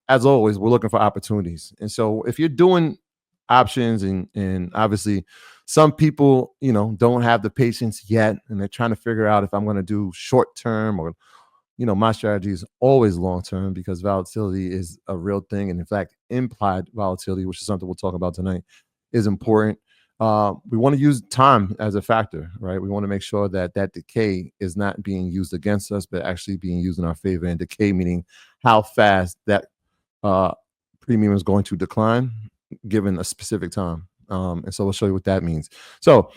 as always, we're looking for opportunities. And so if you're doing options and obviously some people, don't have the patience yet and they're trying to figure out if I'm going to do short term or, my strategy is always long term because volatility is a real thing. And in fact, implied volatility, which is something we'll talk about tonight, is important. We want to use time as a factor, right? We want to make sure that decay is not being used against us, but actually being used in our favor. And decay meaning how fast that premium is going to decline given a specific time. And so we'll show you what that means. So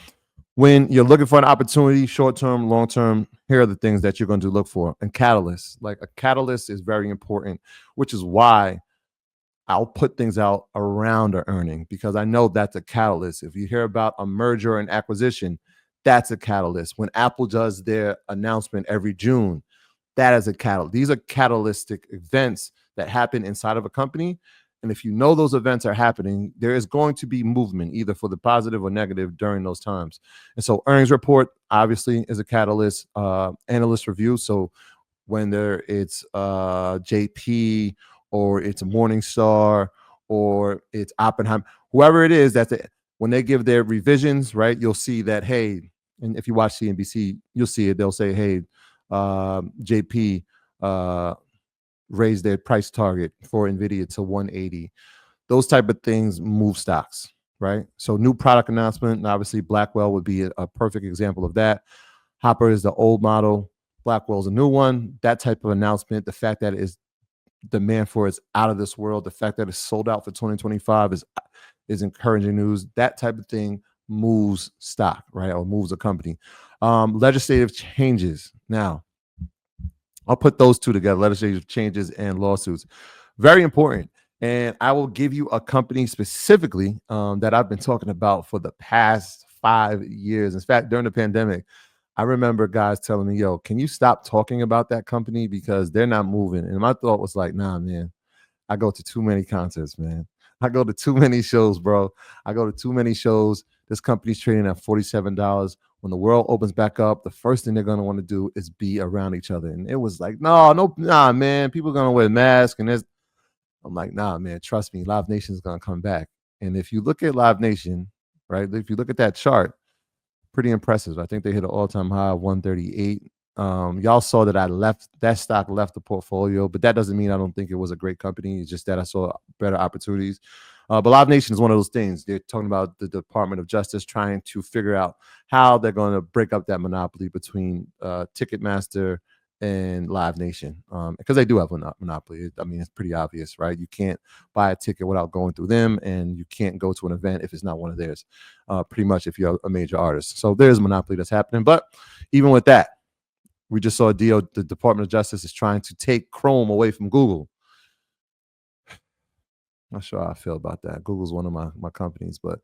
when you're looking for an opportunity, short-term, long-term, here are the things that you're going to look for. And catalysts, like a catalyst is very important, which is why I'll put things out around an earning because I know that's a catalyst. If you hear about a merger and acquisition, that's a catalyst. When Apple does their announcement every June, that is a catalyst. These are catalytic events that happen inside of a company. And if you know those events are happening, there is going to be movement either for the positive or negative during those times. And so earnings report obviously is a catalyst, analyst review. So whether it's JP or it's Morningstar or it's Oppenheimer, whoever it is, that's it. When they give their revisions, right, you'll see that, hey, and if you watch CNBC, you'll see it. They'll say, hey, JP raised their price target for NVIDIA to 180. Those type of things move stocks, right? So new product announcement, and obviously Blackwell would be a perfect example of that. Hopper is the old model. Blackwell's a new one. That type of announcement, the fact that it is demand for it's out of this world, the fact that it's sold out for 2025 is encouraging news. That type of thing moves stock, right? Or moves a company. Legislative changes. Now, I'll put those two together, legislative changes and lawsuits. Very important. And I will give you a company specifically that I've been talking about for the past 5 years. In fact, during the pandemic, I remember guys telling me, yo, can you stop talking about that company because they're not moving? And my thought was like, nah, man, I go to too many concerts, man. I go to too many shows, bro. I go to too many shows. This company's trading at $47. When the world opens back up, the first thing they're going to want to do is be around each other. And it was like, nah, man, people are going to wear masks. And I'm like, nah, man, trust me, Live Nation is going to come back. And if you look at Live Nation, right, if you look at that chart, pretty impressive. I think they hit an all-time high of 138. Y'all saw that that stock left the portfolio, but that doesn't mean I don't think it was a great company. It's just that I saw better opportunities. But Live Nation is one of those things. They're talking about the Department of Justice trying to figure out how they're going to break up that monopoly between Ticketmaster and Live Nation, because they do have a monopoly. I mean, it's pretty obvious, right? You can't buy a ticket without going through them, and you can't go to an event if it's not one of theirs, pretty much if you're a major artist. So there's a monopoly that's happening. But even with that, we just saw a deal. The Department of Justice is trying to take Chrome away from Google. Not sure how I feel about that. Google's one of my companies, but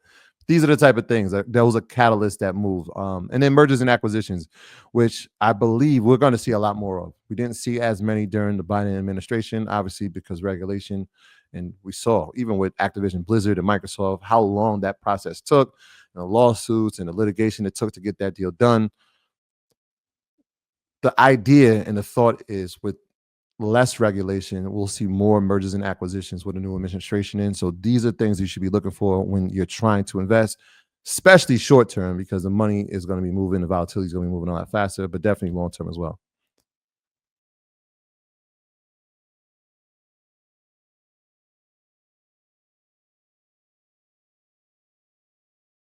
these are the type of things that was a catalyst that move. And then mergers and acquisitions, which I believe we're going to see a lot more of. We didn't see as many during the Biden administration, obviously because regulation. And we saw even with Activision Blizzard and Microsoft, how long that process took, the lawsuits and the litigation it took to get that deal done. The idea and the thought is with less regulation, we'll see more mergers and acquisitions with a new administration in. So these are things you should be looking for when you're trying to invest, especially short term, because the money is going to be moving, the volatility is going to be moving a lot faster, but definitely long term as well.